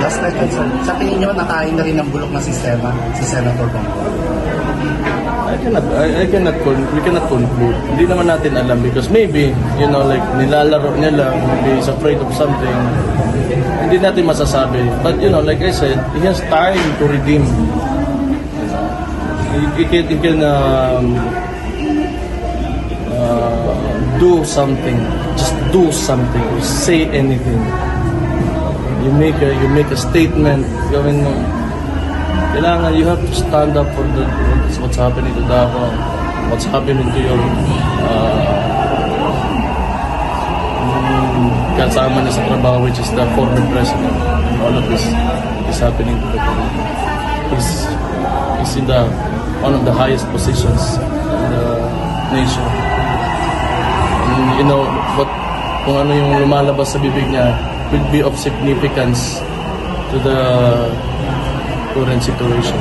Last question, sir. Sa tingin nyo, nakain na rin ng bulok na sistema si Senator Bongo? We cannot conclude. Hindi naman natin alam because maybe, like nilalaro niya lang, maybe he's afraid of something. Hindi natin masasabi. But, like I said, he has time to redeem. He can do something. Just do something. Say anything. You make a statement. Gawin mo. Kailangan, you have to stand up for what's happening to Davao, what's happening to your kasama niya sa trabaho, which is the former president. And all of this is happening to the country. He's in one of the highest positions in the nation. And, kung ano yung lumalabas sa bibig niya will be of significance to the current situation.